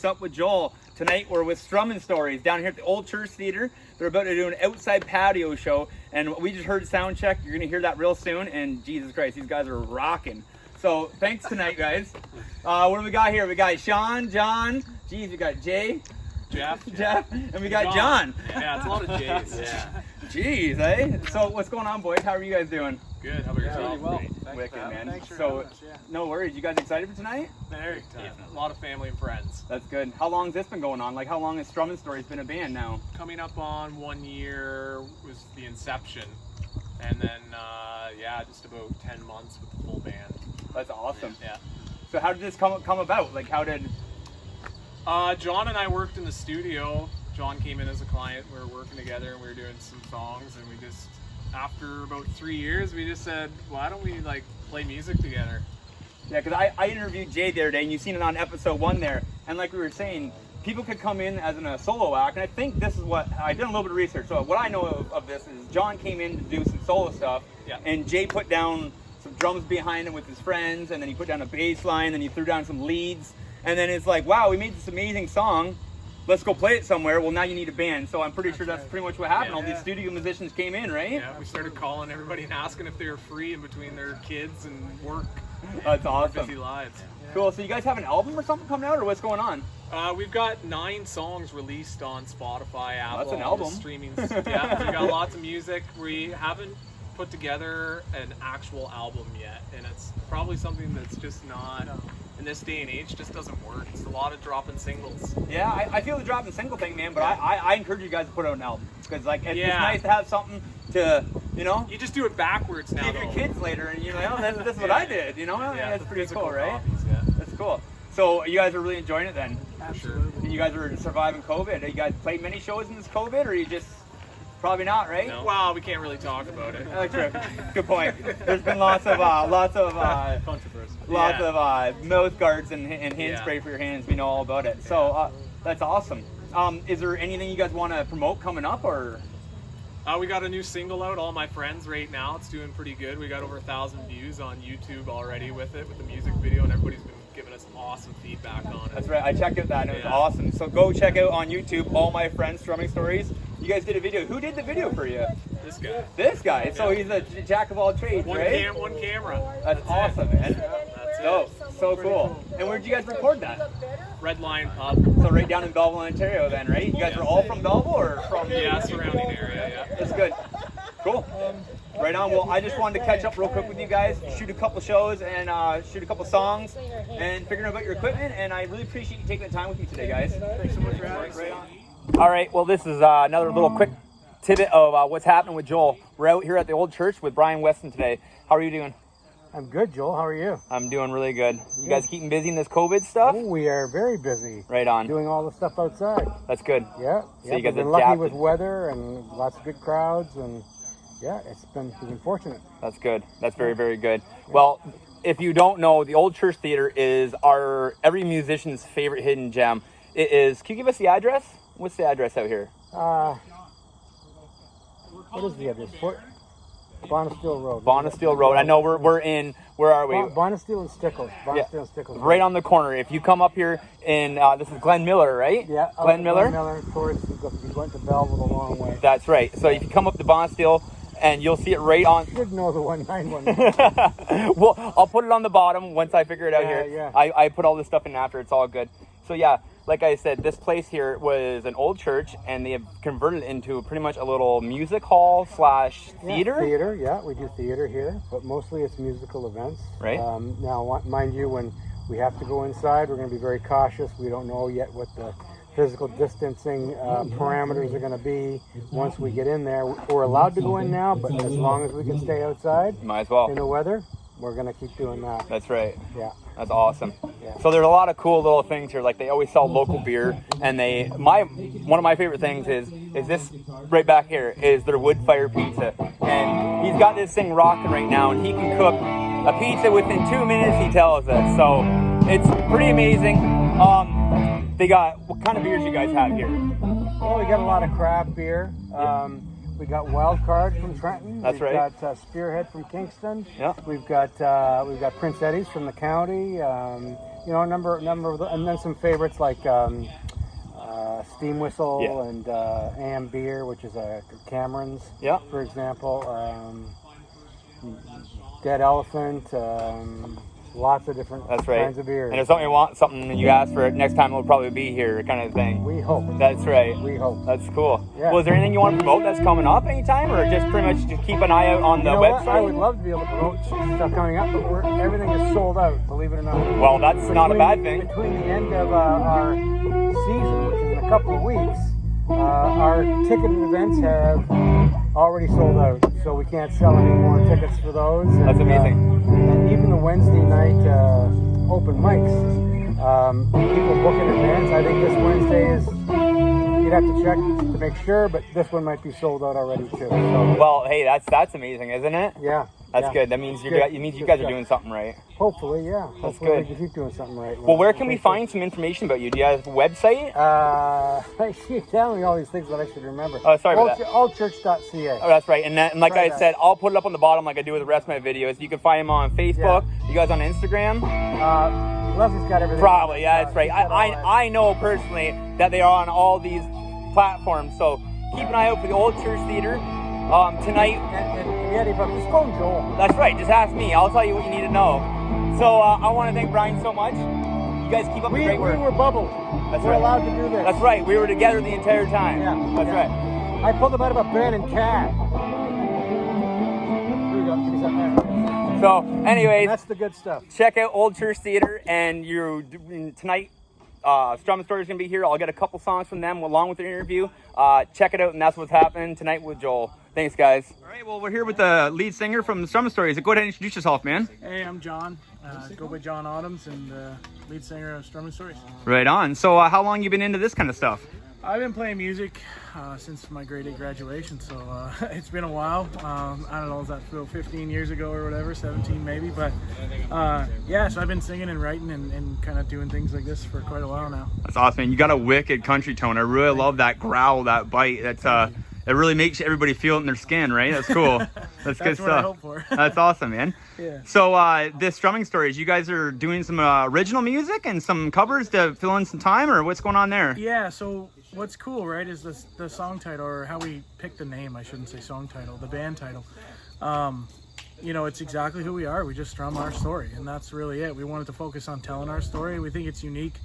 What's Up with Joel. Tonight we're with Strumming Stories down here at the Old Church Theater. They're about to do an outside patio show, and we just heard sound check. You're gonna hear that real soon, and Jesus Christ, these guys are rocking. So thanks tonight, guys. What do we got here? We got Sean, John, geez, we got Jay, Jeff, and we got John. Yeah, it's a lot of J's. Yeah. Jeez, eh? So what's going on, boys? How are you guys doing? Good. How about yourself? Really well. Wicked, man. Thanks for So, having us, yeah. no worries. You guys excited for tonight? Very. A lot of family and friends. That's good. How long has this been going on? Like, how long has Strumming Stories been a band now? Coming up on 1 year was the inception, and then just about 10 months with the full band. That's awesome. Yeah. So how did this come about? Like, how did... John and I worked in the studio. John came in as a client. We were working together and we were doing some songs, and we just, after about 3 years, we just said, why don't we like play music together? Yeah, because I interviewed Jay the other day, and you've seen it on episode 1 there, and like we were saying, people could come in as a solo act, and I think this is what, I did a little bit of research, so what I know of this is John came in to do some solo stuff, Yeah. and Jay put down some drums behind him with his friends, and then he put down a bass line, then he threw down some leads, and then it's like, wow, we made this amazing song, let's go play it somewhere. Well, now you need a band. So I'm pretty sure that's pretty much what happened. Yeah. All these studio musicians came in, right? Yeah, we started calling everybody and asking if they were free in between their kids and work. That's Busy awesome. lives. Cool. So you guys have an album or something coming out, or what's going on? We've got 9 songs released on Spotify, Apple, That's an album. streaming. Yeah, we got lots of music. We haven't put together an actual album yet, and it's probably something that's just not, in this day and age, just doesn't work. It's a lot of dropping singles. Yeah, I feel the dropping single thing, man. But I encourage you guys to put out an album because like it's Yeah. nice to have something to, you know, You just do it backwards now, give your though. kids later, and you're like, oh, this is what I did. You know, that's the pretty physical cool, right? copies, yeah. That's cool. So you guys are really enjoying it then. Absolutely. You guys are surviving COVID. You guys played many shows in this COVID, or you just probably not, right? No. Well, we can't really talk about it. True. Good point. There's been lots of Controversy. lots Yeah. of mouth guards and hand Yeah. spray for your hands. We know all about it. So that's awesome. Is there anything you guys want to promote coming up, or? We got a new single out, All My Friends, right now. It's doing pretty good. We got over 1,000 views on YouTube already with it, with the music video, and everybody's been giving us awesome feedback on it. That's right. I checked out that, and it was Yeah. awesome. So go check out on YouTube All My Friends Strumming Stories. You guys did a video. Who did the video for you? This guy. This guy. So he's a jack of all trades, One right? one camera. That's awesome, man. That's it. So cool. And where'd you guys record that? Red Line Pub. So right down in Belleville, Ontario, then, right? You guys are all from Belleville, or from? Yeah, surrounding area, yeah. That's good. Cool. Right on. Well, I just wanted to catch up real quick with you guys, shoot a couple shows, and shoot a couple songs, and figuring out about your equipment. And I really appreciate you taking the time with me today, guys. Thanks so much for having us. Right on. All right. Well, this is another little quick tidbit of what's happening with Joel. We're out here at the Old Church with Brian Weston today. How are you doing? I'm good, Joel. How are you? I'm doing really good. You guys keeping busy in this COVID stuff? Oh, we are very busy. Right on. Doing all the stuff outside. That's good. Yeah. So you guys we've been adapted. lucky with weather and lots of good crowds, and yeah, we've been fortunate. That's good. That's very, very good. Well, if you don't know, the Old Church Theater is every musician's favorite hidden gem. It is. Can you give us the address? What's the address out here? What is the address? Bonesteel Road. Bonesteel Road. I know we're in. Where are we? Bonesteel and Stickles. Bonesteel and Stickles. Right on the corner. If you come up here in, this is Glen Miller, right? Yeah. Glen Miller. Glen Miller. Towards you went to Belleville a long way. That's right. So if you come up to Bonesteel, and you'll see it right on. You should know the 191. Well, I'll put it on the bottom once I figure it out here. Yeah. I put all this stuff in after. It's all good. So yeah, like I said, this place here was an old church, and they have converted it into pretty much a little music hall / theater. Yeah, theater, yeah. We do theater here, but mostly it's musical events. Right. Now, mind you, when we have to go inside, we're going to be very cautious. We don't know yet what the physical distancing parameters are going to be once we get in there. We're allowed to go in now, but as long as we can stay outside Might as well. in the weather, we're going to keep doing that. That's right. Yeah. That's awesome. Yeah. So there's a lot of cool little things here. Like they always sell local beer, and one of my favorite things is this right back here is their wood fire pizza, and he's got this thing rocking right now, and he can cook a pizza within 2 minutes. He tells us, so it's pretty amazing. They got what kind of beers you guys have here? Well, we got a lot of craft beer. We got Wild Card from Trenton. That's right. We've got Spearhead from Kingston. Yeah. We've got Prince Eddie's from the county. you know, a number of the, and then some favorites like Steam Whistle Yeah. and Am Beer, which is a Cameron's, Yeah. for example. Dead Elephant, lots of different That's right. kinds of beers. And if something you want, something you ask for, next time it'll probably be here, kind of thing. We hope. That's right. We hope. That's cool. Yeah. Well, is there anything you want to promote that's coming up anytime, or just pretty much just keep an eye out on the You know website? what? I would love to be able to promote stuff coming up, but everything is sold out, believe it or not. Well, that's not a bad thing. Between the end of our season, which is in a couple of weeks, our ticketed events have already sold out, so we can't sell any more tickets for those. That's amazing. And even the Wednesday night open mics, people book in advance. I think this Wednesday is, you'd have to check to make sure, but this one might be sold out already too. So, Well, hey, that's amazing, isn't it? yeah. That's yeah. good. That means Good. you means you guys are doing something right. Hopefully, yeah. That's Hopefully good. we can keep doing something right. Well, where can we find some information about you? Do you have a website? You're telling me all these things that I should remember. Oh, sorry about that. Allchurch.ca. Oh, that's right. And like Try I that. said, I'll put it up on the bottom like I do with the rest of my videos. You can find them on Facebook. You guys on Instagram? Leslie's got everything. Probably, yeah, that's right. She's got all that. I know personally that they are on all these platforms. So keep an eye out for the Old Church Theater tonight. And Eddie, but just phone Joel. That's right. Just ask me. I'll tell you what you need to know. So I want to thank Brian so much. You guys keep up the We great work. were bubbled. That's We're right. allowed to do this. That's right. We were together the entire time. Yeah, That's yeah. right. I pulled them out of a abandoned cab. Here we go. Give me something there. So, anyways, That's the good stuff. check out Old Church Theater, and tonight. Strumming Stories is going to be here. I'll get a couple songs from them along with their interview. Check it out, and that's what's happening tonight with Joel. Thanks, guys. All right, well, we're here with the lead singer from the Strumming Stories. Go ahead and introduce yourself, man. Hey, I'm John. Go by John Autumns and lead singer of Strumming Stories. Right on. So how long you been into this kind of stuff? I've been playing music since my grade 8 graduation, so it's been a while. I don't know, was that 15 years ago or whatever, 17 maybe, but yeah, so I've been singing and writing and kind of doing things like this for quite a while now. That's awesome, man. You got a wicked country tone. I really love that growl, that bite. That's it really makes everybody feel it in their skin, right? That's cool. That's good That's what I stuff. hope for. That's awesome, man. Yeah. So this Strumming Stories, you guys are doing some original music and some covers to fill in some time, or what's going on there? Yeah, so what's cool, right, is the song title, or how we picked the name, I shouldn't say song title, the band title. You know, it's exactly who we are. We just strum our story, and that's really it. We wanted to focus on telling our story. We think it's unique.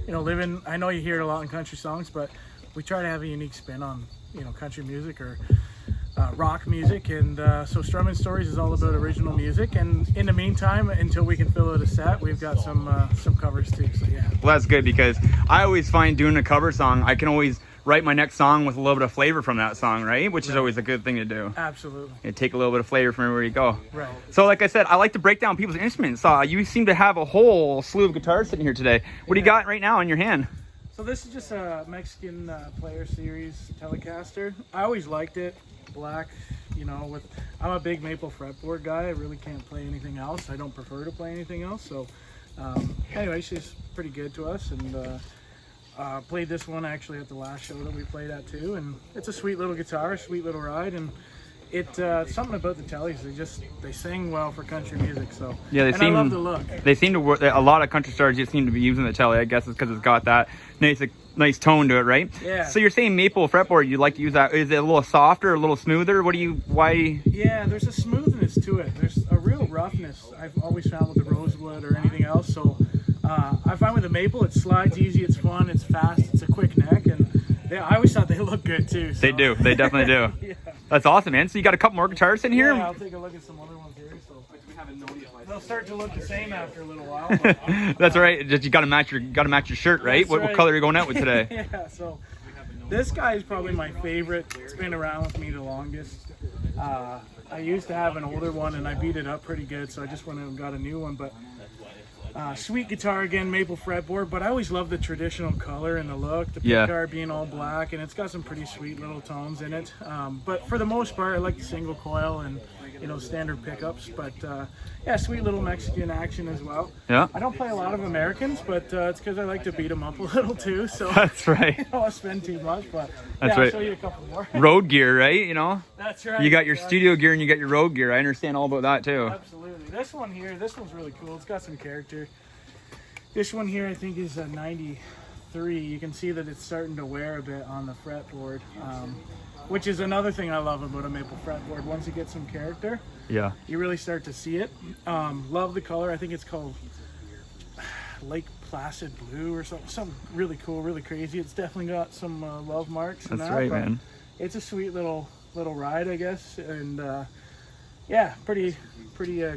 You know, I know you hear it a lot in country songs, but we try to have a unique spin on, you know, country music or rock music, and so Strumming Stories is all about original music. And in the meantime, until we can fill out a set, we've got some covers too. So yeah. Well, that's good, because I always find doing a cover song, I can always write my next song with a little bit of flavor from that song, right? Which is always a good thing to do. Absolutely. You take a little bit of flavor from everywhere you go. Right. So like I said, I like to break down people's instruments. You seem to have a whole slew of guitars sitting here today. What do you got right now in your hand? So this is just a Mexican Player Series Telecaster. I always liked it, black, you know, I'm a big maple fretboard guy. I really can't play anything else. I don't prefer to play anything else. So anyway, she's pretty good to us, and played this one actually at the last show that we played at too. And it's a sweet little guitar, sweet little ride, and it's something about the tellies. They sing well for country music. So Yeah, I love the look. They seem to work. A lot of country stars just seem to be using the telly. I guess it's because it's got that nice tone to it, right? Yeah. So you're saying maple fretboard, you like to use that? Is it a little softer, a little smoother? Why? Yeah, there's a smoothness to it. There's a real roughness I've always found with the rosewood or anything else. So I find with the maple, it slides easy, it's fun, it's fast, it's a quick neck, and I always thought they look good too. So. They do. They definitely do. Yeah. That's awesome, man. So you got a couple more guitars in here? Yeah, I'll take a look at some other ones here. So they'll start to look the same after a little while. But, That's right. Just you got to match your shirt, right? That's What right. color are you going out with today? Yeah, so this guy is probably my favorite. It's been around with me the longest. I used to have an older one and I beat it up pretty good, so I just went and got a new one. But sweet guitar again, maple fretboard, but I always love the traditional color and the look, the pickguard being all black, and it's got some pretty sweet little tones in it. But for the most part, I like the single coil and, you know, standard pickups. But yeah, sweet little Mexican action as well. Yeah. I don't play a lot of Americans, but it's because I like to beat them up a little too. So That's right. I don't want to spend too much, but That's yeah, right. I'll show you a couple more. Road gear, right? You know? That's right. You got your Yeah. studio gear and you got your road gear. I understand all about that too. Absolutely. This one here, this one's really cool. It's got some character. This one here I think is a 93. You can see that it's starting to wear a bit on the fretboard, which is another thing I love about a maple fretboard. Once it gets some character, Yeah. you really start to see it. Love the color. I think it's called Lake Placid Blue or something really cool, really crazy. It's definitely got some love marks. That's right, man. It's a sweet little ride, I guess, and yeah, pretty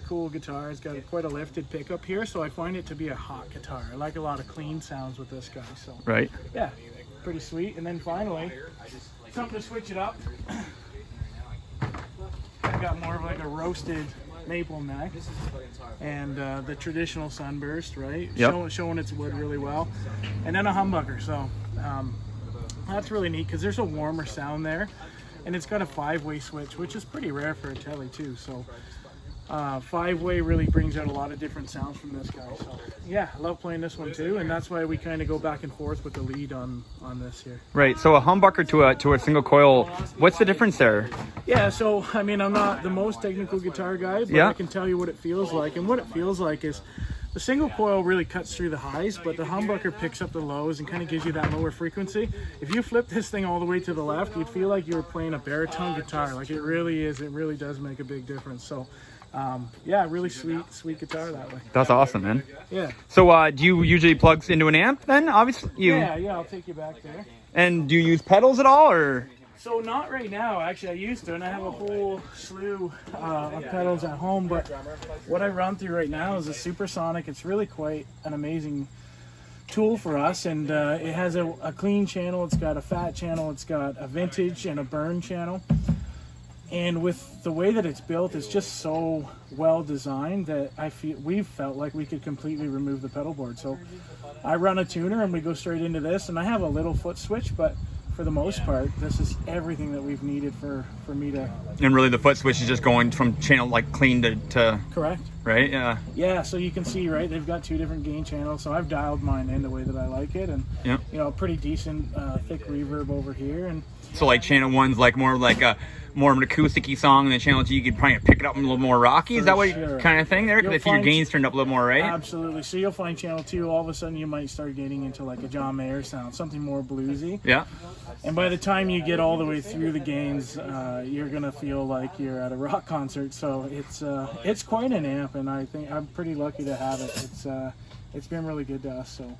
cool guitar. It's got quite a lifted pickup here, so I find it to be a hot guitar. I like a lot of clean sounds with this guy, so Right. yeah, pretty sweet. And then finally, something to switch it up. I've got more of like a roasted maple neck and the traditional sunburst, right? Yep. Showing its wood really well, and then a humbucker. So that's really neat because there's a warmer sound there, and it's got a 5-way switch, which is pretty rare for a telly too. So 5-way really brings out a lot of different sounds from this guy. So yeah, I love playing this one too, and that's why we kind of go back and forth with the lead on this here. Right. So a humbucker to a single coil. What's the difference there? Yeah, so I mean, I'm not the most technical guitar guy, but Yeah. I can tell you what it feels like. And what it feels like is the single coil really cuts through the highs, but the humbucker picks up the lows and kind of gives you that lower frequency. If you flip this thing all the way to the left, you'd feel like you were playing a baritone guitar. Like it really is. It really does make a big difference. So yeah, really sweet guitar that way. That's awesome, man. Yeah. So do you usually plug into an amp then? Obviously you. Yeah, I'll take you back there. And do you use pedals at all, or? So not right now, actually. I used to, and I have a whole slew of pedals at home, but what I run through right now is a Supersonic. It's really quite an amazing tool for us, and it has a clean channel, it's got a fat channel, it's got a vintage and a burn channel. And with the way that it's built, it's just so well designed that we've felt like we could completely remove the pedal board. So I run a tuner and we go straight into this, and I have a little foot switch, but for the most part, this is everything that we've needed for me to... And really the foot switch is just going from channel like clean to Correct. right? Yeah. Yeah, so you can see, right, they've got 2 different gain channels, so I've dialed mine in the way that I like it, and Yeah. you know, pretty decent thick reverb over here. And So like channel 1's like more of an acoustic-y song, and then channel 2 you could probably pick it up a little more rocky. Is that what sure. kind of thing there? You'll If your find- gain's turned up a little more, right? Absolutely. So you'll find channel 2, all of a sudden you might start getting into like a John Mayer sound, something more bluesy. Yeah. And by the time you get all the way through the gains, you're gonna feel like you're at a rock concert. So it's quite an amp, and I think I'm pretty lucky to have it. It's been really good to us. So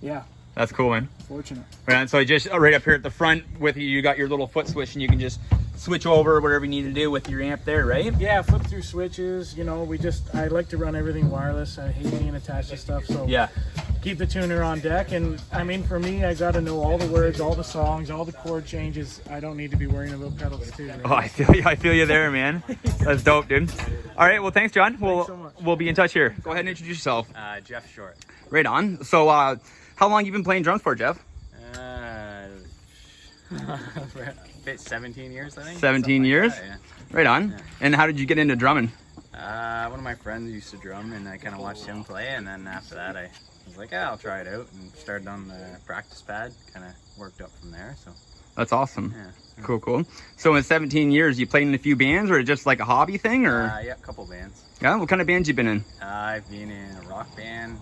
yeah, That's cool, man. fortunate. Right, so just right up here at the front with you got your little foot switch, and you can just switch over whatever you need to do with your amp there, right? Yeah, flip through switches. You know, I like to run everything wireless. I hate being attached to stuff. So Yeah. keep the tuner on deck. And I mean, for me, I got to know all the words, all the songs, all the chord changes. I don't need to be worrying about pedals too. Right? Oh, I feel you there, man. That's dope, dude. All right, well, thanks, John. so much. We'll be in touch here. Go ahead and introduce yourself. Jeff Short. Right on. So, how long you been playing drums for, Jeff? 17 years, I think. 17 Something like years? that, Right on. And how did you get into drumming? yeah. One of my friends used to drum, and I kind of watched him play, and then after that, I was like, yeah, I'll try it out, and started on the practice pad. Kind of worked up from there. So That's awesome. yeah. Cool. So, in 17 years, you played in a few bands, or just like a hobby thing, or? Yeah, a couple bands. Yeah. What kind of bands you been in? I've been in a rock band,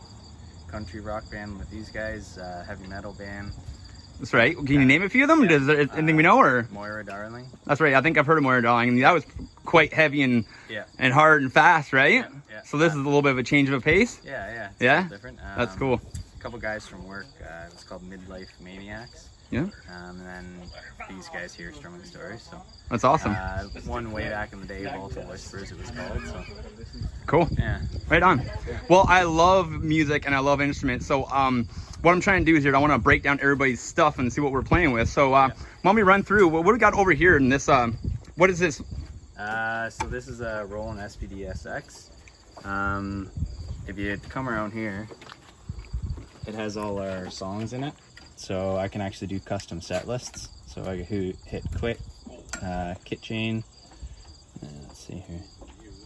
country rock band with these guys, heavy metal band. That's right. Can you name a few of them? Is there anything we know, or? Moira Darling. That's right. I think I've heard of Moira Darling. That was quite heavy and Yeah. hard and fast, right? Yeah. So this is a little bit of a change of a pace. Yeah. It's Yeah? a little different. That's cool. A couple guys from work. It's called Midlife Maniacs. Yeah. And then these guys here, Strumming Stories. So That's awesome. one way back in the day, Volta Whispers, it was called. So Cool. yeah. Right on. Well, I love music and I love instruments. So what I'm trying to do is here, I want to break down everybody's stuff and see what we're playing with. So why don't we run through what do we got over here in this? What is this? So this is a Roland SPD SX. If you come around here, it has all our songs in it. So I can actually do custom set lists. So I can hit quit, kit chain. Let's see here.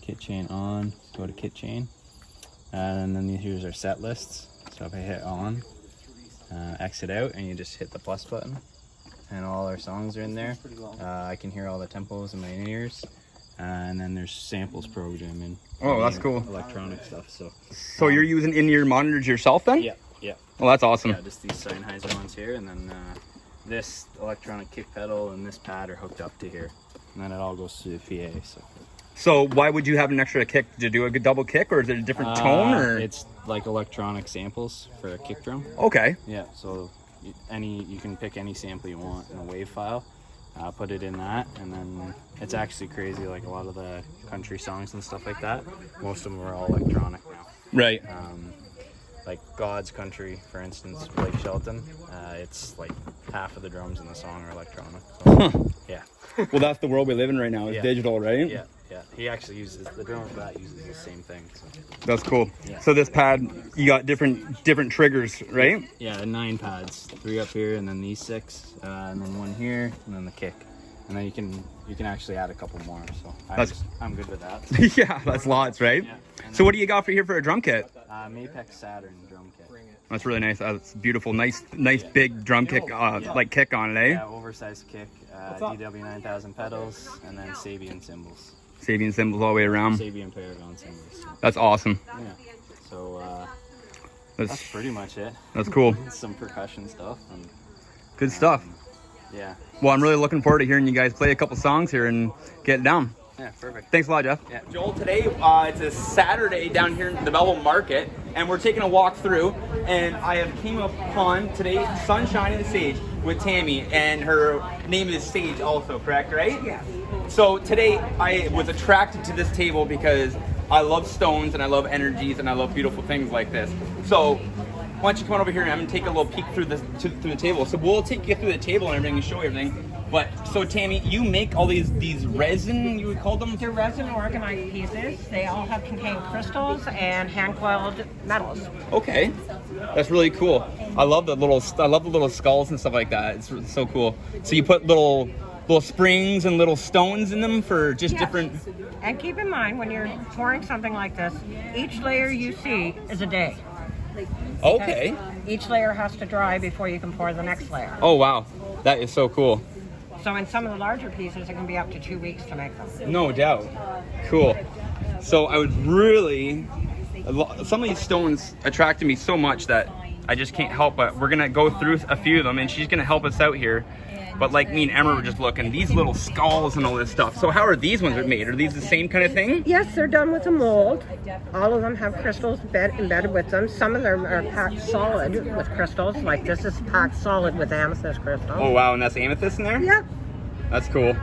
Kit chain on, go to kit chain. And then here's our set lists. So if I hit on, exit out, and you just hit the plus button. And all our songs are in there. I can hear all the tempos in my ears. And then there's samples programming. Oh, that's cool. Electronic stuff. So you're using in-ear monitors yourself then? Yeah. Well, that's awesome. Yeah, just these Sennheiser ones here, and then this electronic kick pedal and this pad are hooked up to here, and then it all goes through the PA. So why would you have an extra kick? To do a good double kick, or is it a different tone? Or It's like electronic samples for a kick drum. okay. Yeah, so you can pick any sample you want in a WAV file, put it in that, and then it's actually crazy. Like a lot of the country songs and stuff like that, most of them are all electronic now. Right. Like God's Country, for instance, Blake Shelton, it's like half of the drums in the song are electronic. So, yeah. Well, that's the world we live in right now. It's digital, right? Yeah. He actually uses the drum for that uses the same thing. So. That's cool. Yeah. So this pad, you got different triggers, right? Yeah, 9 pads, 3 up here, and then these 6, and then 1 here, and then the kick, and then you can actually add a couple more. So I'm good with that. Yeah, that's lots, right? Yeah. So what do you got for here for a drum kit? Mapex Saturn drum kit. That's really nice. That's beautiful. Nice big drum kick, like kick on it, eh? Yeah, oversized kick, DW 9000 pedals, and then Sabian cymbals. Sabian cymbals all the way around. Sabian Paragon cymbals. So. That's awesome. Yeah. So That's that's pretty much it. That's cool. Some percussion stuff. And, Good stuff. yeah. Well, I'm really looking forward to hearing you guys play a couple songs here and get it down. Yeah, perfect. Thanks a lot, Jeff. Yeah. Joel, today it's a Saturday down here in the Belleville Market, and we're taking a walk through, and I have came upon today Sunshine in the Sage with Tammy, and her name is Sage also, correct, right? Yeah. So today I was attracted to this table because I love stones and I love energies and I love beautiful things like this. So why don't you come on over here and I'm gonna take a little peek through the table. So we'll take you through the table and everything and show you everything. But so Tammy, you make all these resin, you would call them? They're resin organized pieces. They all have contained crystals and hand coiled metals. Okay, that's really cool. I love the little skulls and stuff like that. It's so cool. So you put little springs and little stones in them for just Yes. different. And keep in mind, when you're pouring something like this, each layer you see is a day. Okay. Each layer has to dry before you can pour the next layer. Oh wow, that is so cool. So in some of the larger pieces, it can be up to 2 weeks to make them. No doubt. Cool. So I would really, some of these stones attracted me so much that I just can't help but we're gonna go through a few of them and she's gonna help us out here. But like me and Emma were just looking, these little skulls and all this stuff. So how are these ones made? Are these the same kind of thing? Yes, they're done with a mold. All of them have crystals embedded with them. Some of them are packed solid with crystals, like this is packed solid with amethyst crystals. Oh wow, and that's amethyst in there? Yep. That's cool.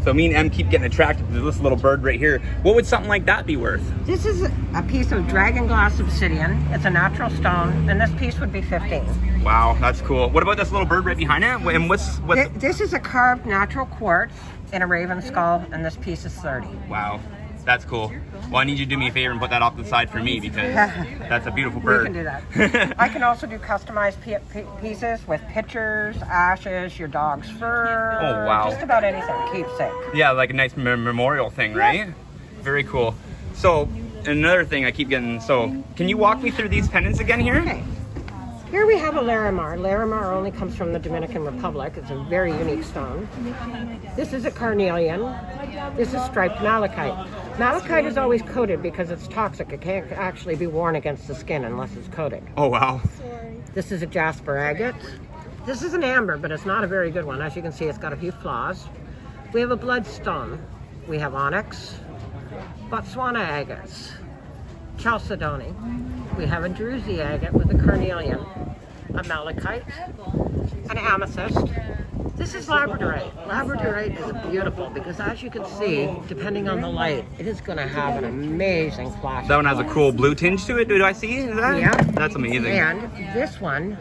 So me and Em keep getting attracted to this little bird right here. What would something like that be worth? This is a piece of dragon glass obsidian. It's a natural stone, and this piece would be 15. Wow, that's cool. What about this little bird right behind it? And what's This is a carved natural quartz in a raven skull, and this piece is 30. Wow, that's cool. Well, I need you to do me a favor and put that off the side for me because that's a beautiful We bird. can do that. I can also do customized pieces with pictures, ashes, your dog's fur. Oh, wow. Just about anything, keepsake. Yeah, like a nice memorial thing, right? Very cool. So another thing I keep getting, so can you walk me through these pendants again here? Okay. Here we have a Larimar. Larimar only comes from the Dominican Republic. It's a very unique stone. This is a carnelian. This is striped malachite. Malachite is always coated because it's toxic. It can't actually be worn against the skin unless it's coated. Oh, wow. This is a jasper agate. This is an amber, but it's not a very good one. As you can see, it's got a few flaws. We have a bloodstone. We have onyx, Botswana agates, chalcedony. We have a druzy agate with a carnelian, a malachite, an amethyst. This is labradorite. Labradorite is beautiful because, as you can see, depending on the light, it is going to have an amazing flash. That one has a cool blue tinge to it, do I see? Is that? Yeah. That's amazing. And this one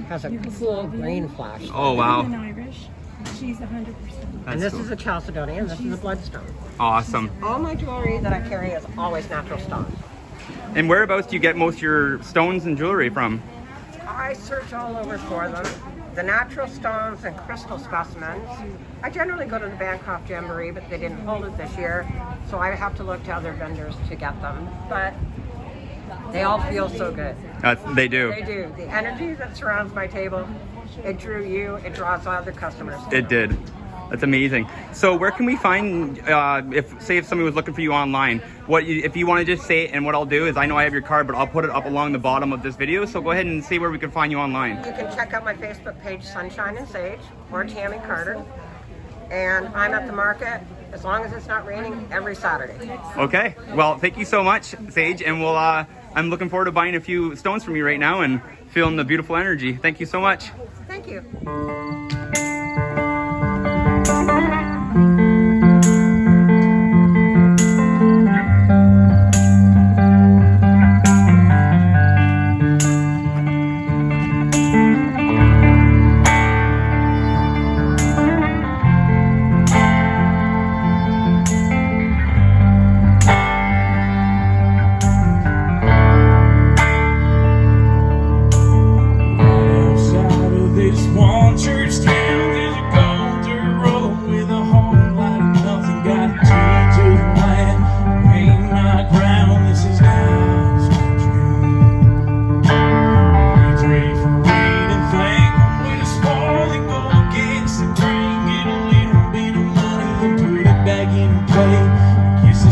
has a cool green flash. Oh, wow. Irish. She's 100%. And this is a chalcedony, and this is a bloodstone. Awesome. All my jewelry that I carry is always natural stone. And whereabouts do you get most of your stones and jewelry from? I search all over for them. The natural stones and crystal specimens. I generally go to the Bancroft Jamboree, but they didn't hold it this year, so I have to look to other vendors to get them. But they all feel so good. They do. They do. The energy that surrounds my table, it drew you, it draws other customers. It did. That's amazing. So where can we find, if somebody was looking for you online, if you want to just say it, and what I'll do is, I know I have your card, but I'll put it up along the bottom of this video. So go ahead and say where we can find you online. You can check out my Facebook page, Sunshine and Sage, or Tammy Carter. And I'm at the market, as long as it's not raining, every Saturday. Okay. Well, thank you so much, Sage. And I'm looking forward to buying a few stones from you right now and feeling the beautiful energy. Thank you so much. Thank you.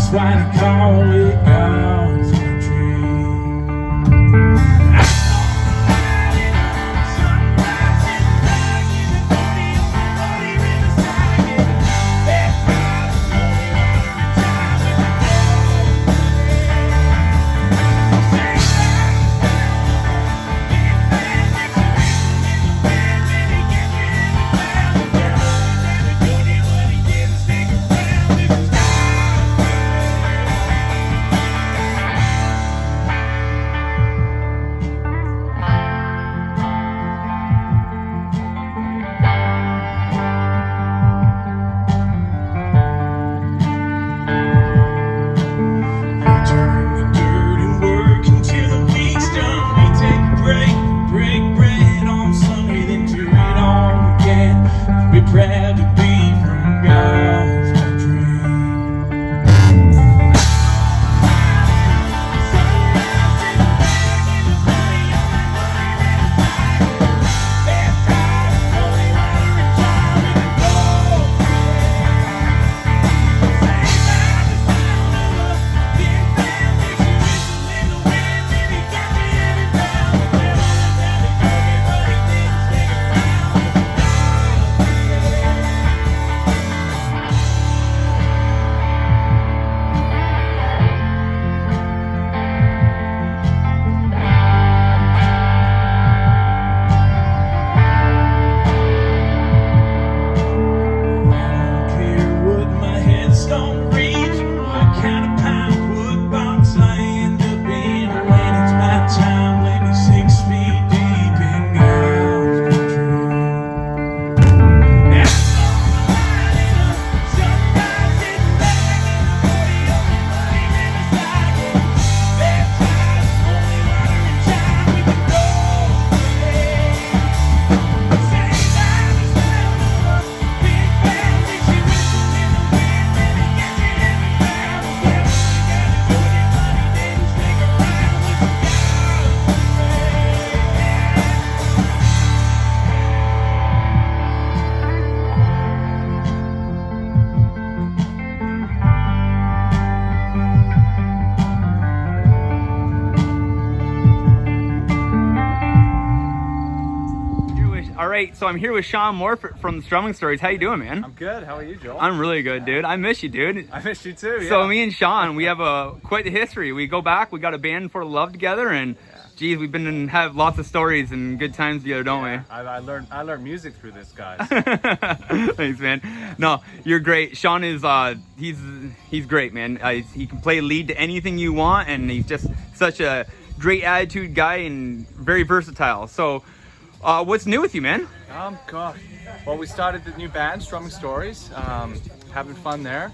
Why they call it God's country. Proud to be from God's country. All right, so I'm here with Sean Moore from Strumming Stories. How you doing, man? I'm good. How are you, Joel? I'm really good, dude. I miss you, dude. I missed you too. Yeah. So me and Sean, we have quite the history. We go back. We got a band for love together, and geez, we've been and have lots of stories and good times together, don't we? I learned music through this, guys. Thanks, man. No, you're great. Sean is he's great, man. He can play lead to anything you want, and he's just such a great attitude guy and very versatile. So, what's new with you, man? God. Well, we started the new band, Strumming Stories. Having fun there.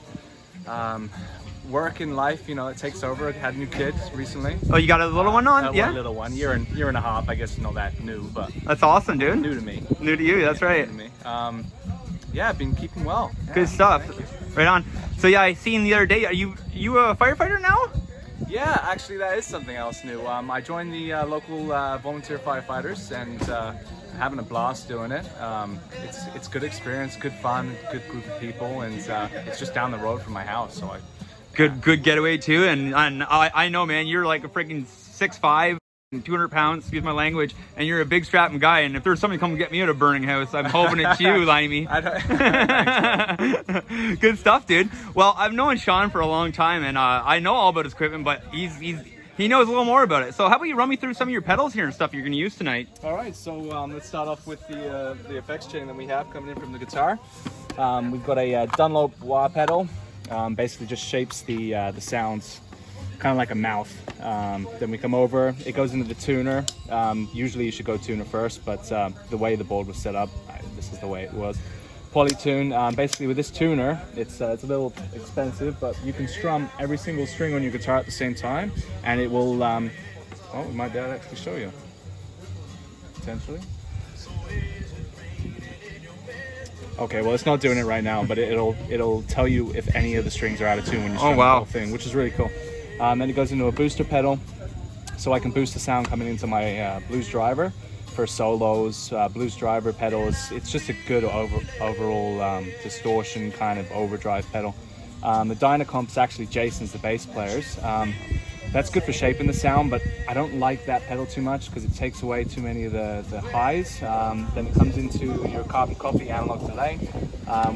Work in life, you know, it takes over. Had new kids recently. Oh, you got a little one on? Yeah. One little one, year and a half. I guess not that new, but that's awesome, dude. New to me. New to you. That's right. New to me. Yeah, I've been keeping well. Good stuff. Right on. So yeah, I seen the other day. Are you a firefighter now? Yeah, actually, that is something else new. I joined the local volunteer firefighters, and having a blast doing it. It's good experience, good fun, good group of people, and it's just down the road from my house. So Good getaway too. And I know, man, you're like a freaking 6'5", 200 pounds, excuse my language, and you're a big strapping guy. And if there's somebody come get me at a burning house, I'm hoping it's you, Limey. Good stuff, dude. Well, I've known Sean for a long time, and I know all about his equipment, but he knows a little more about it. So how about you run me through some of your pedals here and stuff you're going to use tonight? All right, so let's start off with the effects chain that we have coming in from the guitar. We've got a Dunlop wah pedal. Basically just shapes the sounds kind of like a mouth. Then we come over, it goes into the tuner. Usually you should go tuner first, but the way the board was set up, this is the way it was. Polytune. Basically with this tuner, it's a little expensive, but you can strum every single string on your guitar at the same time, and it will, we might be able to actually show you, potentially. Okay, well, it's not doing it right now, but it'll tell you if any of the strings are out of tune when you strum the whole thing, which is really cool. Then it goes into a booster pedal, so I can boost the sound coming into my blues driver for solos. Blues driver pedals, it's just a good overall distortion kind of overdrive pedal. The Dynacomp's actually Jason's, the bass player's. That's good for shaping the sound, but I don't like that pedal too much because it takes away too many of the highs. Then it comes into your carbon copy analog delay,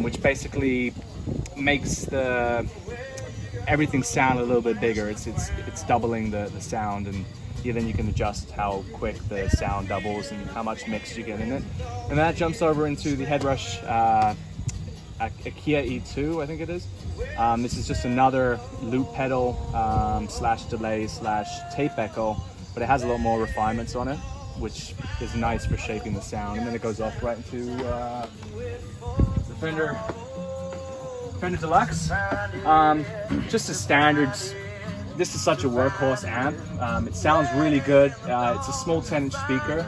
which basically makes everything sound a little bit bigger. It's doubling the sound, and then you can adjust how quick the sound doubles and how much mix you get in it. And that jumps over into the Headrush Kia Ep2, I think it is. This is just another loop pedal slash delay slash tape echo, but it has a lot more refinements on it, which is nice for shaping the sound. And then it goes off right into the Fender Deluxe. Just a standard. This is such a workhorse amp. It sounds really good. It's a small 10-inch speaker,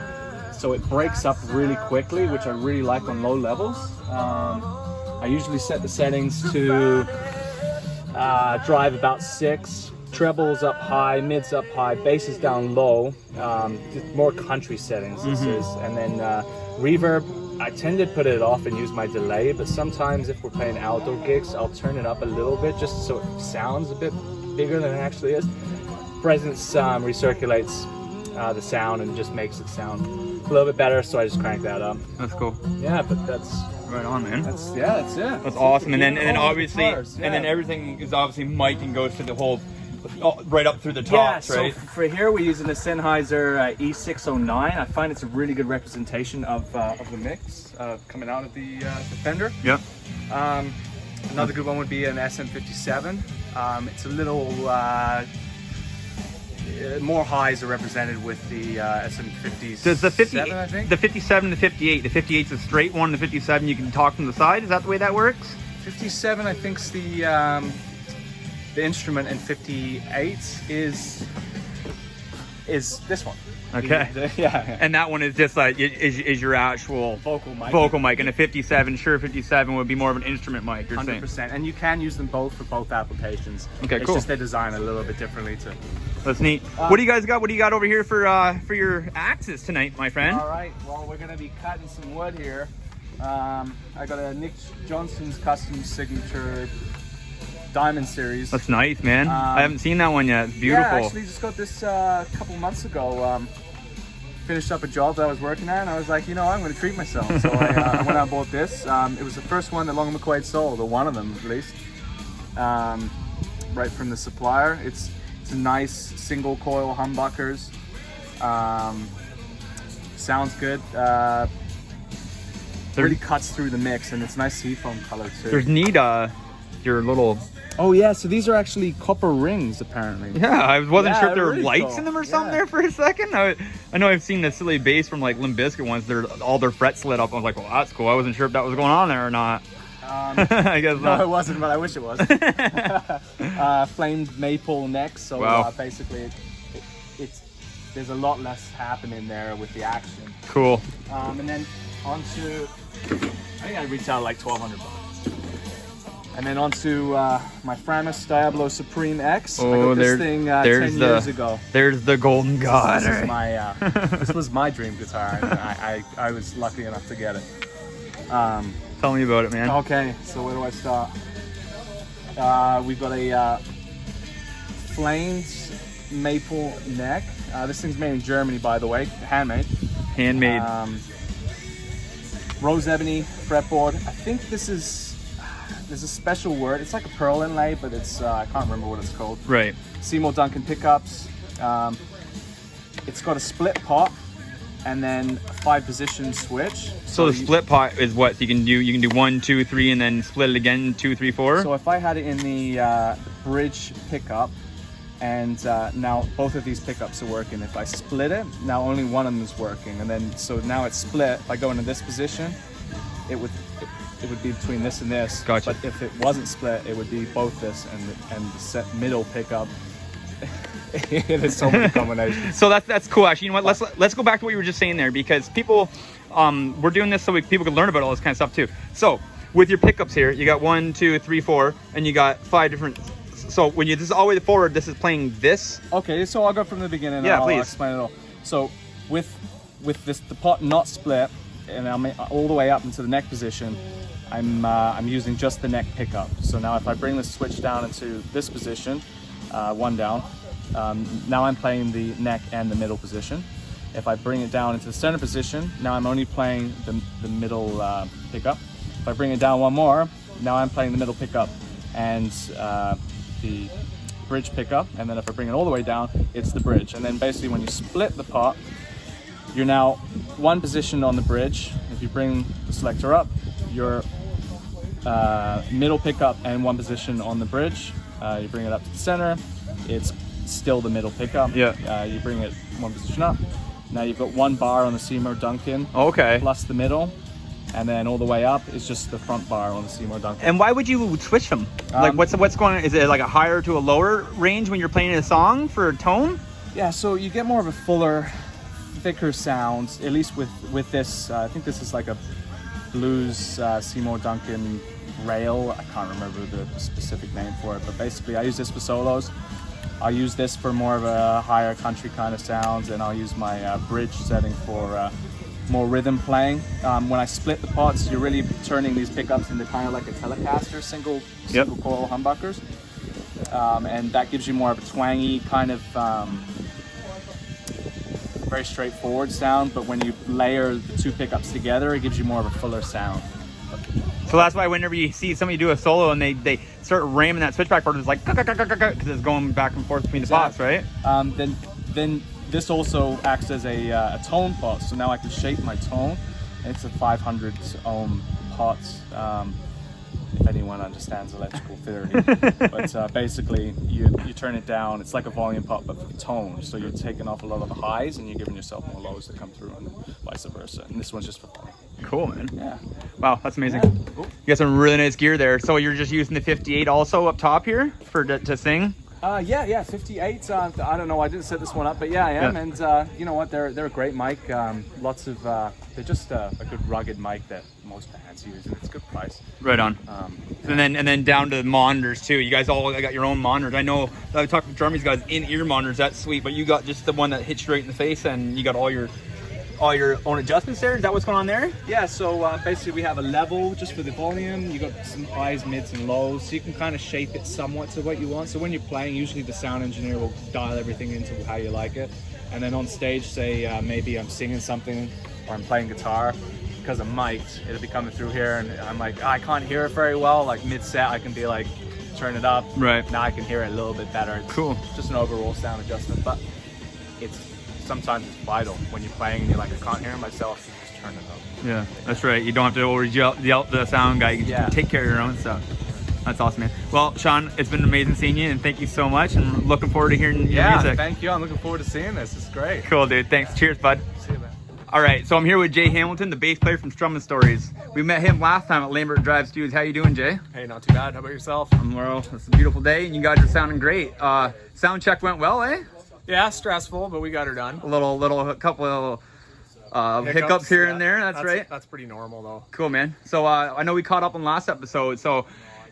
so it breaks up really quickly, which I really like on low levels. I usually set the settings to drive about 6, trebles up high, mids up high, basses down low, just more country settings this is. And then reverb, I tend to put it off and use my delay, but sometimes if we're playing outdoor gigs, I'll turn it up a little bit just so it sounds a bit bigger than it actually is. Presence recirculates the sound and just makes it sound a little bit better, so I just crank that up. That's cool. Yeah, but that's right on, man. That's it. That's awesome. And then obviously, guitars, and then everything is obviously mic and goes to the whole, right up through the tops, right? So for here we're using the Sennheiser E609. I find it's a really good representation of the mix coming out of the Fender. Yeah. Another good one would be an SM57. It's a little more highs are represented with the SM57. Does the 50, I think? the 57, the 58, the 58's a straight one, the 57 you can talk from the side. Is that the way that works? 57, I think, is the instrument, and 58 is this one. Okay. Yeah. And that one is just like is your actual Vocal mic. and a 57 would be more of an instrument mic. You're 100%, saying. and you can use them both for both applications. Okay, it's cool. just they design a little bit differently too. That's neat. What do you guys got? What do you got over here for your axes tonight, my friend? All right. Well, we're gonna be cutting some wood here. I got a Nick Johnson's custom signature Diamond series. That's nice, man. I haven't seen that one yet. It's beautiful. Yeah, I actually just got this a couple months ago. Finished up a job that I was working at, and I was like, I'm going to treat myself. So I went out and bought this. It was the first one that Long and McQuaid sold, or one of them at least, right from the supplier. It's a nice single coil humbuckers. Sounds good. Really cuts through the mix, and it's nice seafoam color too. There's neat your little. Oh yeah, so these are actually copper rings apparently. Yeah, I wasn't sure if there were really lights cool. in them or something there for a second. I know I've seen the silly bass from like Limp Bizkit once. All their frets lit up. I was like, well, that's cool. I wasn't sure if that was going on there or not. I guess not. No, it wasn't, but I wish it was. Flamed maple necks. So wow. Basically, there's a lot less happening there with the action. Cool. And then onto, I think I retail like $1,200. And then onto my Framus Diablo Supreme X. Oh, I got this thing 10 years ago. There's the golden god. This is my this was my dream guitar, and I was lucky enough to get it. Tell me about it, man. Okay, so where do I start? We've got a Flames maple neck. This thing's made in Germany, by the way, handmade. Handmade. Rose ebony fretboard. I think this is. There's a special word. It's like a pearl inlay, but it's I can't remember what it's called. Right. Seymour Duncan pickups. It's got a split pot and then a 5-position switch. So the split pot is what? So you can do 1, 2, 3, and then split it again 2, 3, 4. So if I had it in the bridge pickup, and now both of these pickups are working. If I split it, now only one of them is working, and then so now it's split. If I go into this position, it would be between this and this. Gotcha. But if it wasn't split, it would be both this and the set middle pickup. There's so many combinations. So that's cool. Actually, you know what? Let's go back to what you were just saying there, because people, we're doing this so people can learn about all this kind of stuff too. So with your pickups here, you got 1, 2, 3, 4, and you got 5 different. So when this is all the way forward, this is playing this. Okay, so I'll go from the beginning. Yeah, and I'll please. explain it all. So with this the pot not split, and I'm all the way up into the neck position. I'm using just the neck pickup. So now if I bring the switch down into this position, 1 down, now I'm playing the neck and the middle position. If I bring it down into the center position, now I'm only playing the middle pickup. If I bring it down 1 more, now I'm playing the middle pickup and the bridge pickup. And then if I bring it all the way down, it's the bridge. And then basically when you split the pot, you're now 1 position on the bridge. If you bring the selector up, you're middle pickup and 1 position on the bridge. You bring it up to the center, it's still the middle pickup. Yeah. You bring it 1 position up. Now you've got 1 bar on the Seymour Duncan. Okay. Plus the middle, and then all the way up is just the front bar on the Seymour Duncan. And why would you switch them? Like what's going on? Is it like a higher to a lower range when you're playing a song for tone? Yeah, so you get more of a fuller, thicker sound, at least with this. I think this is like a blues Seymour Duncan rail. I can't remember the specific name for it, but basically I use this for solos. I'll use this for more of a higher country kind of sounds, and I'll use my bridge setting for more rhythm playing. When I split the pots, you're really turning these pickups into kind of like a Telecaster single coil humbuckers, and that gives you more of a twangy kind of very straightforward sound. But when you layer the 2 pickups together, it gives you more of a fuller sound. So that's why whenever you see somebody do a solo and they start ramming that switchback part, it's like because it's going back and forth between the pots, right? Then this also acts as a tone pot, so now I can shape my tone. It's a 500 ohm pot, if anyone understands electrical theory. But basically, you turn it down. It's like a volume pot, but for tone. So you're taking off a lot of the highs, and you're giving yourself more lows that come through, and vice versa. And this one's just for fun. Cool, man. Yeah. Wow, that's amazing. Yeah. Cool. You got some really nice gear there. So you're just using the 58 also up top here to sing? Yeah, 58. I don't know. I didn't set this one up, but yeah, I am. Yeah. And you know what? They're a great mic. Lots of they're just a good rugged mic that most bands use, and it's a good price. Right on. And then down to the monitors too. You guys all got your own monitors. I know I talked to Jeremy's guys in-ear monitors. That's sweet, but you got just the one that hits straight in the face, and you got all your own adjustments there. Is that what's going on there? Yeah. So basically, we have a level just for the volume. You got some highs, mids, and lows, so you can kind of shape it somewhat to what you want. So when you're playing, usually the sound engineer will dial everything into how you like it. And then on stage, say maybe I'm singing something or I'm playing guitar. Because I'm mic'd, it'll be coming through here, and I'm like, I can't hear it very well. Like mid-set, I can be like, turn it up. Right. Now I can hear it a little bit better. It's cool. Just an overall sound adjustment, but sometimes it's vital when you're playing and you're like, I can't hear myself. You just turn it up. Yeah, that's right. You don't have to over yell the sound guy. You can Yeah. take care of your own stuff. That's awesome, man. Well, Sean, it's been amazing seeing you, and thank you so much. And looking forward to hearing your music. Thank you. I'm looking forward to seeing this. It's great. Cool, dude. Thanks. Cheers, bud. See you, man. All right, so I'm here with Jay Hamilton, the bass player from Strumming Stories. We met him last time at Lambert Drive Studios. How you doing, Jay? Hey, not too bad. How about yourself? Well, it's a beautiful day, and you guys are sounding great. Sound check went well, eh? Yeah, stressful, but we got her done. A couple of hiccups here and there. That's right. That's pretty normal, though. Cool, man. So I know we caught up on last episode. So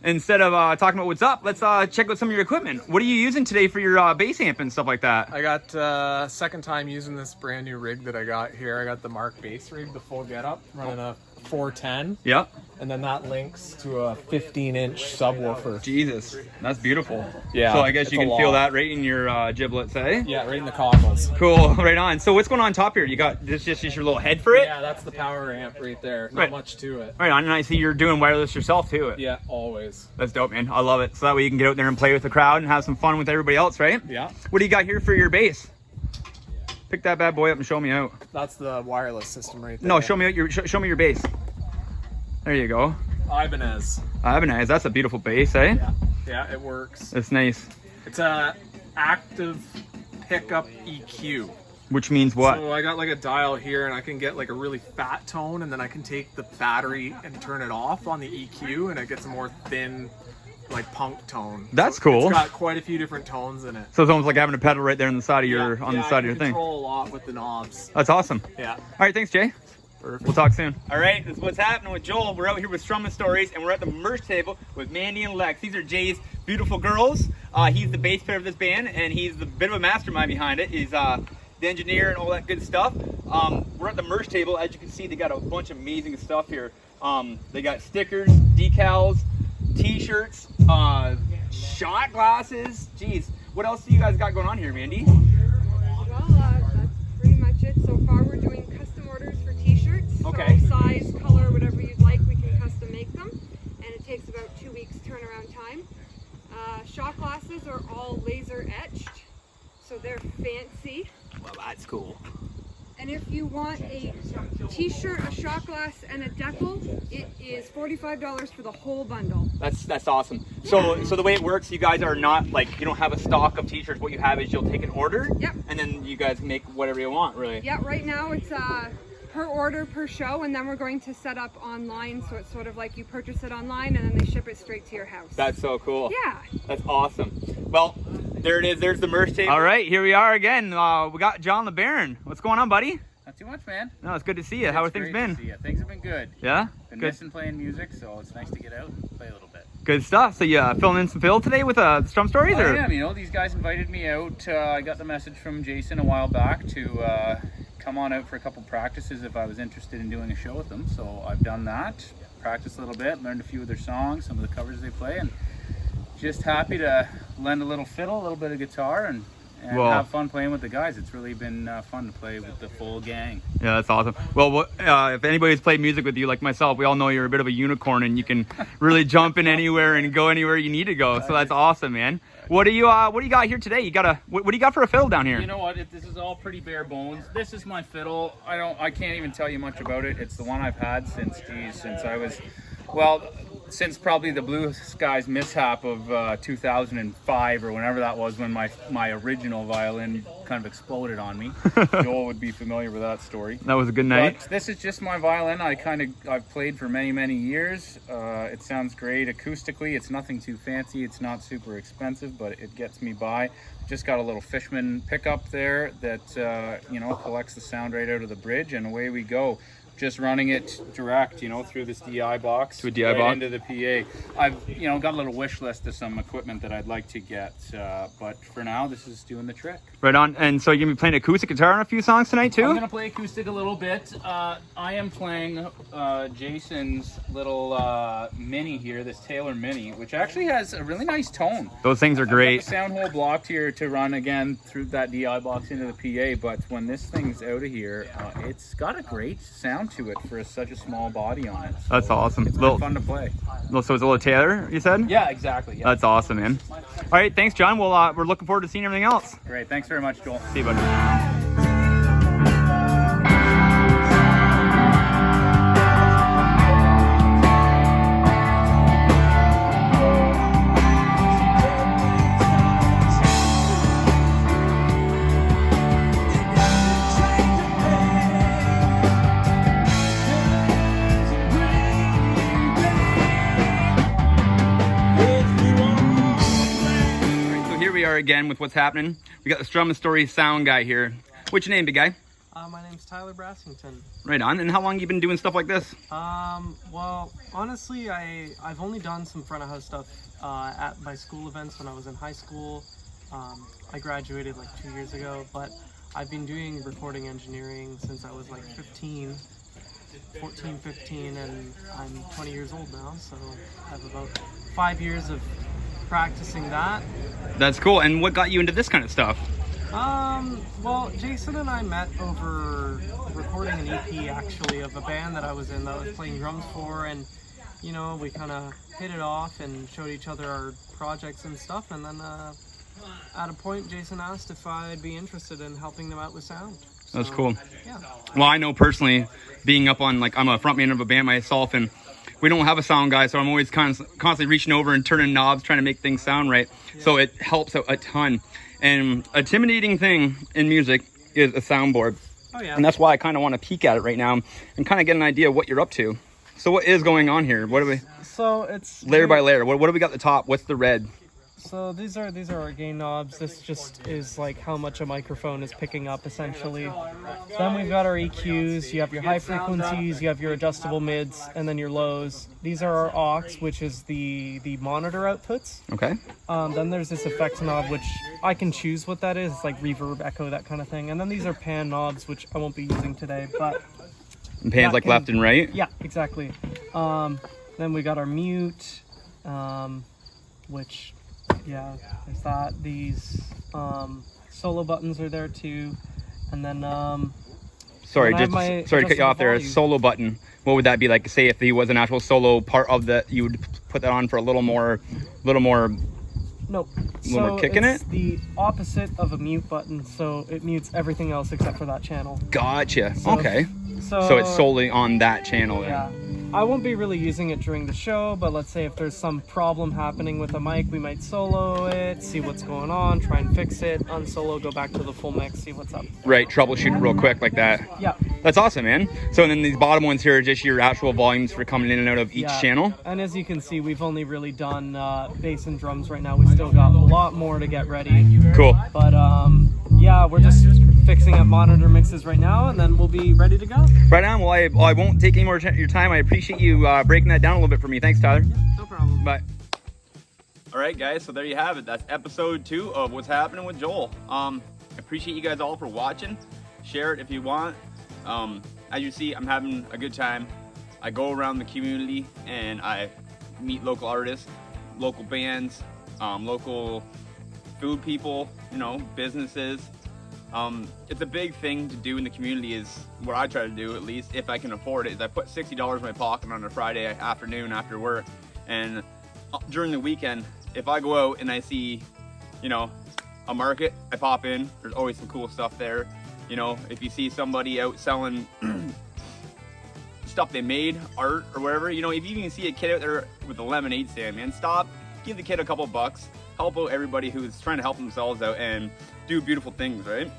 instead of talking about what's up, let's check out some of your equipment. What are you using today for your bass amp and stuff like that? I got second time using this brand new rig that I got here. I got the Mark bass rig, the full getup, running a 410. Yep. And then that links to a 15-inch subwoofer. Jesus, that's beautiful. Yeah. So I guess it's you a can lot. feel that right in your giblets, eh? Yeah, right in the cockles. Cool, right on. So what's going on top here? You got this just your little head for it? Yeah, that's the power amp right there. Not Right. much to it. Right on, and I see you're doing wireless yourself too. Yeah, always. That's dope, man. I love it. So that way you can get out there and play with the crowd and have some fun with everybody else, right? Yeah. What do you got here for your bass? Pick that bad boy up and show me out. That's the wireless system right there. No, show me out your show me your bass. There you go. Ibanez. Ibanez, that's a beautiful bass, eh? Yeah, it works. That's nice. It's a active pickup EQ. Which means what? So I got like a dial here, and I can get like a really fat tone, and then I can take the battery and turn it off on the EQ, and it gets a more thin, like punk tone. That's So cool. It's got quite a few different tones in it. So it's almost like having a pedal right there on the side of your Yeah, side of your I can thing. control a lot with the knobs. That's awesome. Yeah. All right, thanks, Jay. Perfect. We'll talk soon. All right, this is what's happening with Joel. We're out here with Strumming Stories, and we're at the merch table with Mandy and Lex. These are Jay's beautiful girls. He's the bass player of this band, and he's the bit of a mastermind behind it. He's the engineer and all that good stuff. We're at the merch table. As you can see, they got a bunch of amazing stuff here. They got stickers, decals, t-shirts, shot glasses. Jeez, what else do you guys got going on here, Mandy? Well, that's pretty much it. So far, we're doing custom orders for t-shirts. Okay. So size, color, whatever you'd like, we can custom make them. And it takes about 2 weeks turnaround time. Shot glasses are all laser etched, so they're fancy. Well, that's cool. And if you want a t-shirt, a shot glass, and a decal, it is $45 for the whole bundle. That's awesome. So the way it works, you guys are not like, you don't have a stock of t-shirts. What you have is you'll take an order, Yep. and then you guys make whatever you want, really. Yeah, right now it's per order, per show, and then we're going to set up online, so it's sort of like you purchase it online and then they ship it straight to your house. That's so cool. Yeah. That's awesome. Well, there it is. There's the merch table. All right, here we are again. We got John LeBaron. What's going on, buddy? Not too much, man. No, it's good to see you. How have things been? Things have been good. Yeah? Been Good. missing playing music, so it's nice to get out and play a little bit. Good stuff. So you filling in some fill today with Strum Stories? Oh, or? yeah, you know, these guys invited me out. I got the message from Jason a while back to come on out for a couple practices if I was interested in doing a show with them. So I've done that, practiced a little bit, learned a few of their songs, some of the covers they play, and just happy to lend a little fiddle, a little bit of guitar, and Well, have fun playing with the guys. It's really been fun to play with the full gang. Yeah, that's awesome. Well, if anybody's played music with you like myself, we all know you're a bit of a unicorn and you can really jump in anywhere and go anywhere you need to go. So that's awesome, man. What do you got here today? You got what do you got for a fiddle down here? You know what? This is all pretty bare bones. This is my fiddle. I can't even tell you much about it. It's the one I've had since I was, well, since probably the Blue Skies mishap of 2005 or whenever that was, when my original violin kind of exploded on me. Joel would be familiar with that story. That was a good night. But this is just my violin. I've played for many years. It sounds great acoustically. It's nothing too fancy. It's not super expensive, but it gets me by. Just got a little Fishman pickup there that collects the sound right out of the bridge, and away we go. Just running it direct, through this DI box, to a DI box into the PA. I've, got a little wish list of some equipment that I'd like to get, but for now, this is doing the trick. Right on. And so you're gonna be playing acoustic guitar on a few songs tonight too? I'm gonna play acoustic a little bit. I am playing Jason's little Mini here, this Taylor Mini, which actually has a really nice tone. Those things are great. I've got the sound hole blocked here to run again through that DI box into the PA, but when this thing's out of here, it's got a great sound to it for such a small body on it. So that's awesome. It's been fun to play. So it's a little Taylor, you said? Yeah, exactly. Yeah. That's awesome, man. All right, thanks, John. We're looking forward to seeing everything else. Great. Thanks very much, Joel. See you, buddy. Again with what's happening. We got the Strumming Stories sound guy here. What's your name, big guy? My name's Tyler Brassington. Right on. And how long you been doing stuff like this? Well, honestly, I've only done some front of house stuff at my school events when I was in high school. I graduated like 2 years ago, but I've been doing recording engineering since I was like 14, 15, and I'm 20 years old now, so I have about 5 years of practicing that. That's cool. And what got you into this kind of stuff? Well, Jason and I met over recording an EP actually of a band that I was in that I was playing drums for, and you know, we kind of hit it off and showed each other our projects and stuff, and then at a point Jason asked if I'd be interested in helping them out with sound. So, that's cool. Yeah. Well, I know personally, being up on, like, I'm a frontman of a band myself, and we don't have a sound guy, so I'm always constantly reaching over and turning knobs, trying to make things sound right. Yeah. So it helps out a ton. And intimidating thing in music is a soundboard. Oh, yeah. And that's why I kind of want to peek at it right now and kind of get an idea of what you're up to. So what is going on here? What do we? So it's layer by layer. What do we got at the top? What's the red? So these are our gain knobs. This just is like how much a microphone is picking up essentially. Then we've got our EQs. You have your high frequencies, you have your adjustable mids, and then your lows. These are our aux, which is the monitor outputs. Okay. Then there's this effects knob, which I can choose what that is. It's like reverb, echo, that kind of thing. And then these are pan knobs, which I won't be using today, but and pans like left and right? Yeah, exactly. Then we got our mute, which, yeah, there's that. These solo buttons are there too. And then sorry to cut you off there. A solo button. What would that be like? Say if he was an actual solo part of that, you would put that on for a little more. Nope. More kick in it? It's the opposite of a mute button, so it mutes everything else except for that channel. Gotcha. So, okay. So it's solely on that channel then. Yeah. I won't be really using it during the show, but let's say if there's some problem happening with the mic, we might solo it, see what's going on, try and fix it, unsolo, go back to the full mix, see what's up. Right, troubleshoot it real quick like that. Yeah. That's awesome, man. So then these bottom ones here are just your actual volumes for coming in and out of each channel? And as you can see, we've only really done bass and drums right now. We still got a lot more to get ready. Cool. But yeah, we're just fixing up monitor mixes right now, and then we'll be ready to go. Right on. Well, I won't take any more of your time. I appreciate you breaking that down a little bit for me. Thanks, Tyler. No problem. Bye. All right, guys. So there you have it. That's episode 2 of What's Happening with Joel. Appreciate you guys all for watching. Share it if you want. As you see, I'm having a good time. I go around the community and I meet local artists, local bands, local food people, you know, businesses. It's a big thing to do in the community, is what I try to do, at least if I can afford it, is I put $60 in my pocket on a Friday afternoon after work, and during the weekend, if I go out and I see, you know, a market, I pop in. There's always some cool stuff there. You know, if you see somebody out selling stuff they made, art or whatever, you know, if you even see a kid out there with a lemonade stand, man, stop, give the kid a couple bucks, help out everybody who's trying to help themselves out and do beautiful things, right?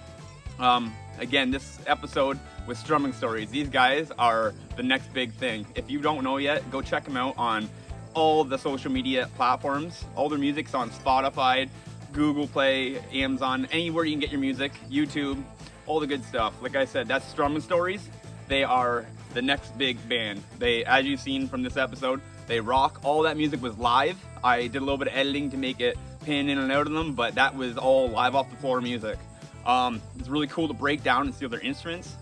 Again, this episode was Strumming Stories. These guys are the next big thing. If you don't know yet, go check them out on all the social media platforms. All their music's on Spotify, Google Play, Amazon, anywhere you can get your music, YouTube, all the good stuff. Like I said, that's Strumming Stories. They are the next big band. They, as you've seen from this episode, they rock. All that music was live. I did a little bit of editing to make it pan in and out of them, but that was all live off the floor music. It's really cool to break down and see other instruments.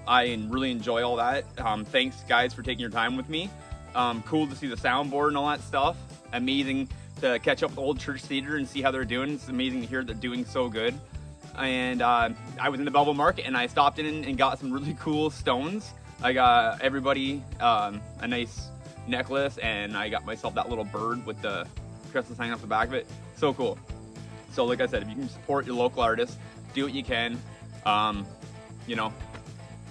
I really enjoy all that. Thanks guys for taking your time with me. Cool to see the soundboard and all that stuff. Amazing to catch up with Old Church Theater and see how they're doing. It's amazing to hear they're doing so good. And I was in the Belleville Market and I stopped in and got some really cool stones. I got everybody a nice necklace, and I got myself that little bird with the crystals hanging off the back of it. So cool. So like I said, if you can support your local artists, do what you can. You know,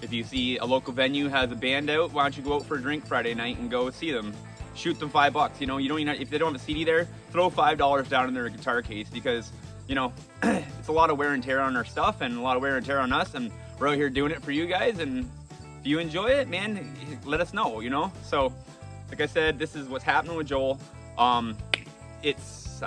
if you see a local venue has a band out, why don't you go out for a drink Friday night and go see them? Shoot them $5. You know, you don't even, if they don't have a CD there, throw $5 down in their guitar case, because, you know, it's a lot of wear and tear on our stuff and a lot of wear and tear on us, and we're out here doing it for you guys. And if you enjoy it, man, let us know, you know? So like I said, this is What's Happening with Joel. It's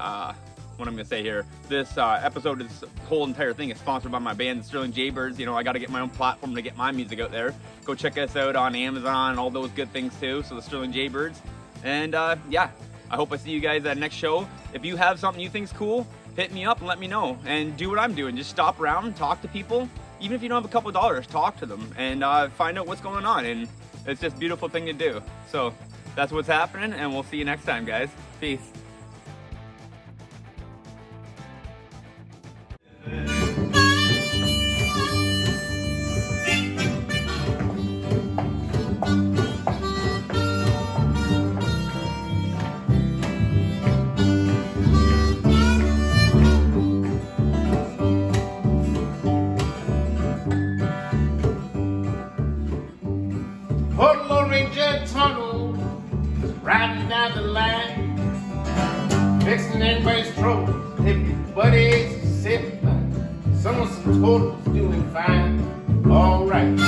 what I'm gonna say here. This episode, this whole entire thing is sponsored by my band, the Sterling Jaybirds. You know, I got to get my own platform to get my music out there. Go check us out on Amazon and all those good things too. So the Sterling Jaybirds. And yeah, I hope I see you guys at the next show. If you have something you think's cool, hit me up and let me know. And do what I'm doing. Just stop around and talk to people. Even if you don't have a couple dollars, talk to them and find out what's going on. And it's just a beautiful thing to do. So that's what's happening, and we'll see you next time, guys. Peace. Tunnel, riding down the line, fixing everybody's trouble. Everybody's sitting by. Some totals doing fine. All right.